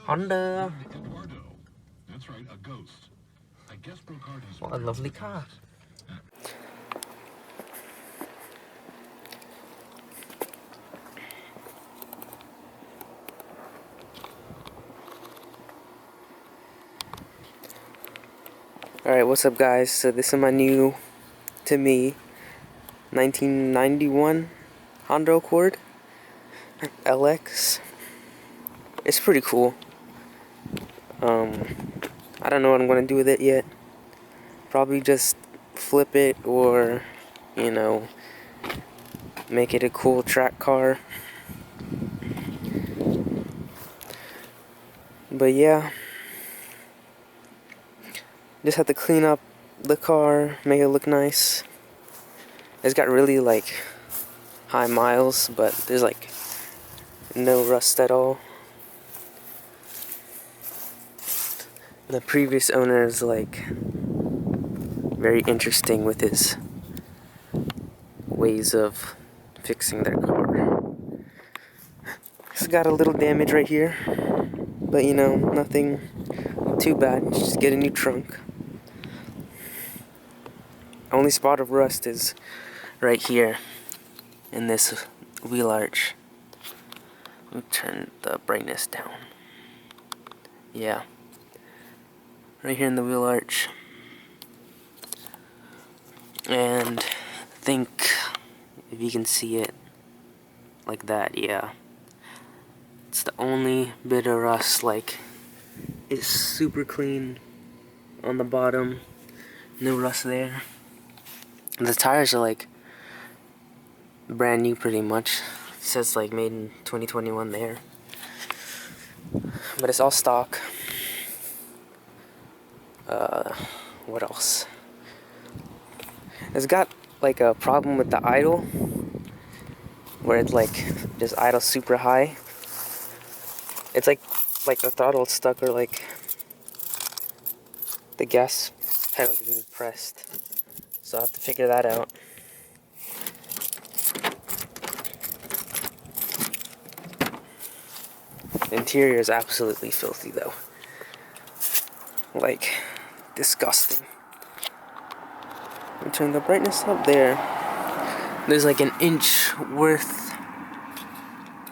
Honda. What a lovely car. Alright, what's up guys? So this is my new, to me, 1991 Honda Accord LX. It's pretty cool. I don't know what I'm gonna do with it yet. Probably just flip it or, you know, make it a cool track car. But yeah, just have to clean up the car, make it look nice. It's got really like high miles, but there's like no rust at all. The previous owner is like very interesting with his ways of fixing their car. It's got a little damage right here, but you know, nothing too bad. Just get a new trunk. Only spot of rust is right here in this wheel arch. Let me turn the brightness down. Yeah, right here in the wheel arch. And I think if you can see it like that, yeah, it's the only bit of rust. Like, it's super clean on the bottom, no rust there. The tires are like brand new pretty much. It says like made in 2021 there, but it's all stock. What else? It's got like a problem with the idle, where it's like just idle super high. It's like the throttle stuck, or like the gas pedal getting pressed. So I have to figure that out. The interior is absolutely filthy though. Like, disgusting. Let me turn the brightness up there. There's like an inch worth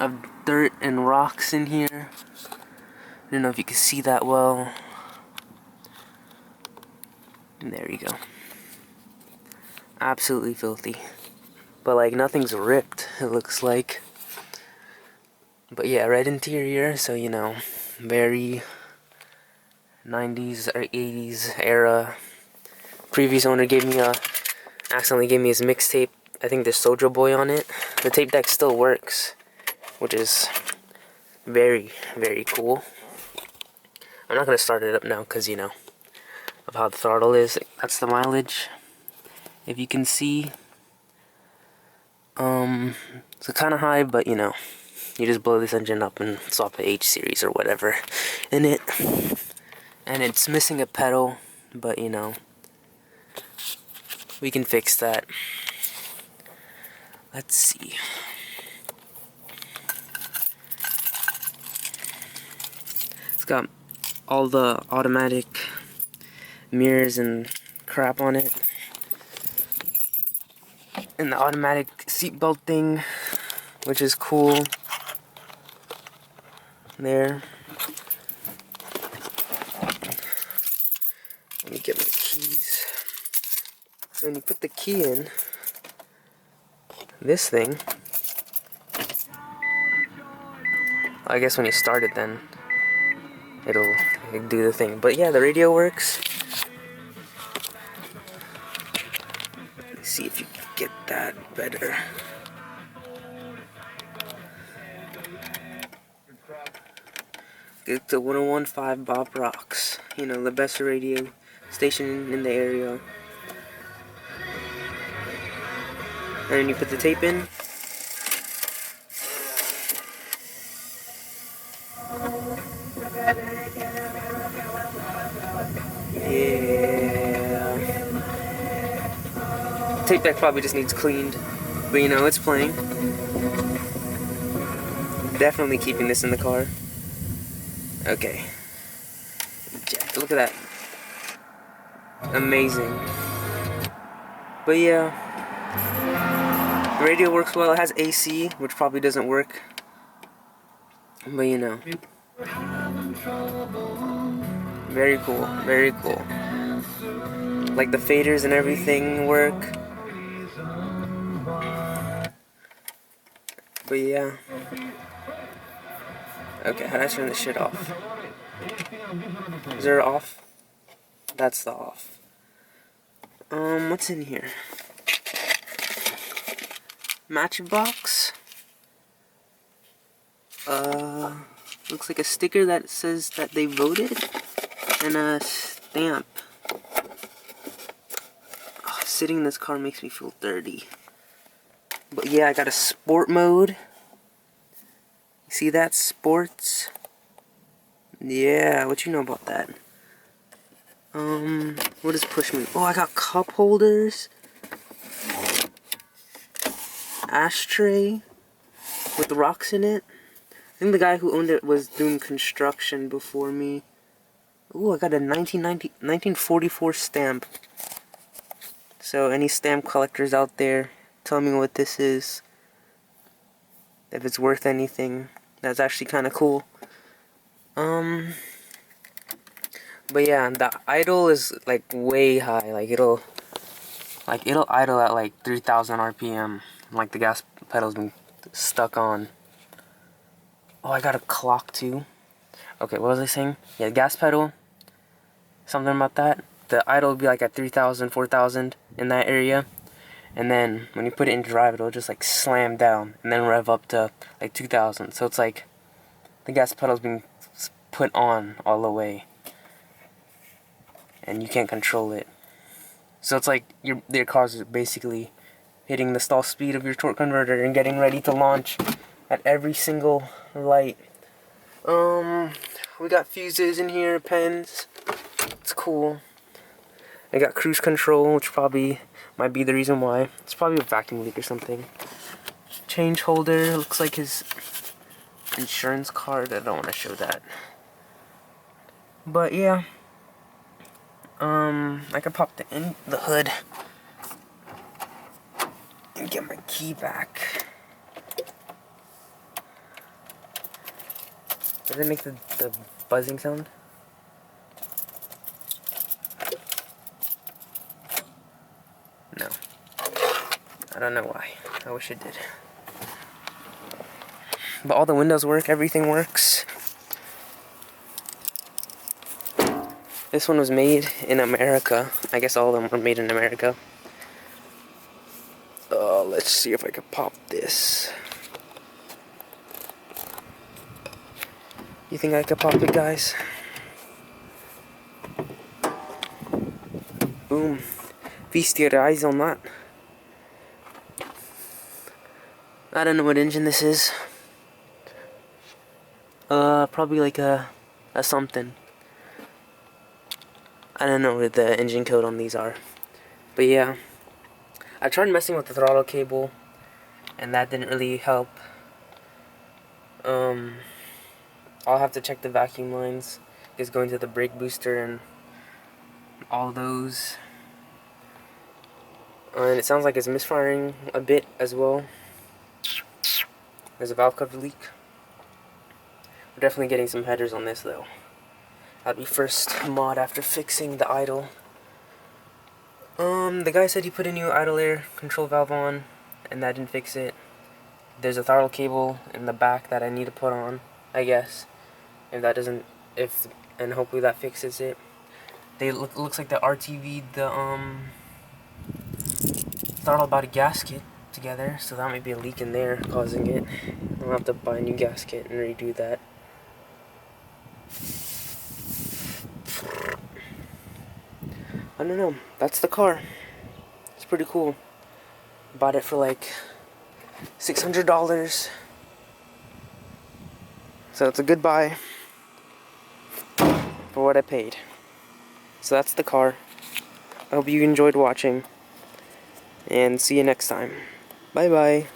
of dirt and rocks in here. I don't know if you can see that well. And there you go. Absolutely filthy. But like nothing's ripped, it looks like. But yeah, red interior, so you know, very 90s or 80s era. Previous owner accidentally gave me his mixtape. I think there's Soulja Boy on it. The tape deck still works, which is very, very cool. I'm not gonna start it up now because, you know, of how the throttle is. That's the mileage. If you can see, it's kind of high, but you know, you just blow this engine up and swap a H series or whatever in it. And it's missing a pedal, but you know, we can fix that. Let's see. It's got all the automatic mirrors and crap on it. And the automatic seatbelt thing, which is cool. There. Let me get my keys. So when you put the key in, this thing, I guess when you start it, then it'll do the thing. But yeah, the radio works. Let's see if you can get that better. It's a 1015 Bob Rocks. You know, the best radio station in the area. And then you put the tape in. Yeah. Tape deck probably just needs cleaned, but you know, it's playing. Definitely keeping this in the car. Okay. Look at that. Amazing. But yeah, the radio works well. It has AC, which probably doesn't work. But you know. Very cool. Very cool. Like the faders and everything work. But yeah. Okay, how do I turn this shit off? Is there off? That's the off. What's in here? Matchbox. Looks like a sticker that says that they voted, and a stamp. Oh, sitting in this car makes me feel dirty. But yeah, I got a sport mode. You see that? Sports. Yeah, what you know about that? What is push me? Oh, I got cup holders. Ashtray with rocks in it. I think the guy who owned it was doing construction before me. Ooh, I got a 1944 stamp. So any stamp collectors out there, tell me what this is. If it's worth anything. That's actually kind of cool. But yeah, the idle is like way high. Like it'll idle at like 3,000 RPM. Like the gas pedal's been stuck on. Oh, I got a clock too. Okay, what was I saying? Yeah, gas pedal. Something about that. The idle will be like at 3,000, 4,000 in that area. And then when you put it in drive, it'll just like slam down and then rev up to like 2,000. So it's like the gas pedal's being put on all the way. And you can't control it. So it's like your car's basically hitting the stall speed of your torque converter and getting ready to launch at every single light. We got fuses in here, pens. It's cool. I got cruise control, which probably might be the reason why. It's probably a vacuum leak or something. Change holder, looks like his insurance card. I don't want to show that. But yeah. I could pop the hood and get my key back. Does it make the buzzing sound? No. I don't know why. I wish it did. But all the windows work, everything works. This one was made in America. I guess all of them were made in America. Let's see if I can pop this. You think I could pop it, guys? Boom. Feast your eyes on that. I don't know what engine this is. Probably like a something. I don't know what the engine code on these are. But yeah. I tried messing with the throttle cable, and that didn't really help. I'll have to check the vacuum lines. Just going to the brake booster and all those. And it sounds like it's misfiring a bit as well. There's a valve cover leak. We're definitely getting some headers on this though. That'd be first mod after fixing the idle. The guy said he put a new idle air control valve on, and that didn't fix it. There's a throttle cable in the back that I need to put on, I guess. If that doesn't, and hopefully that fixes it. Looks like the RTV'd the throttle body gasket together, so that might be a leak in there causing it. I'll have to buy a new gasket and redo that. I don't know. That's the car. It's pretty cool. Bought it for like $600. So it's a good buy for what I paid. So that's the car. I hope you enjoyed watching. And see you next time. Bye bye.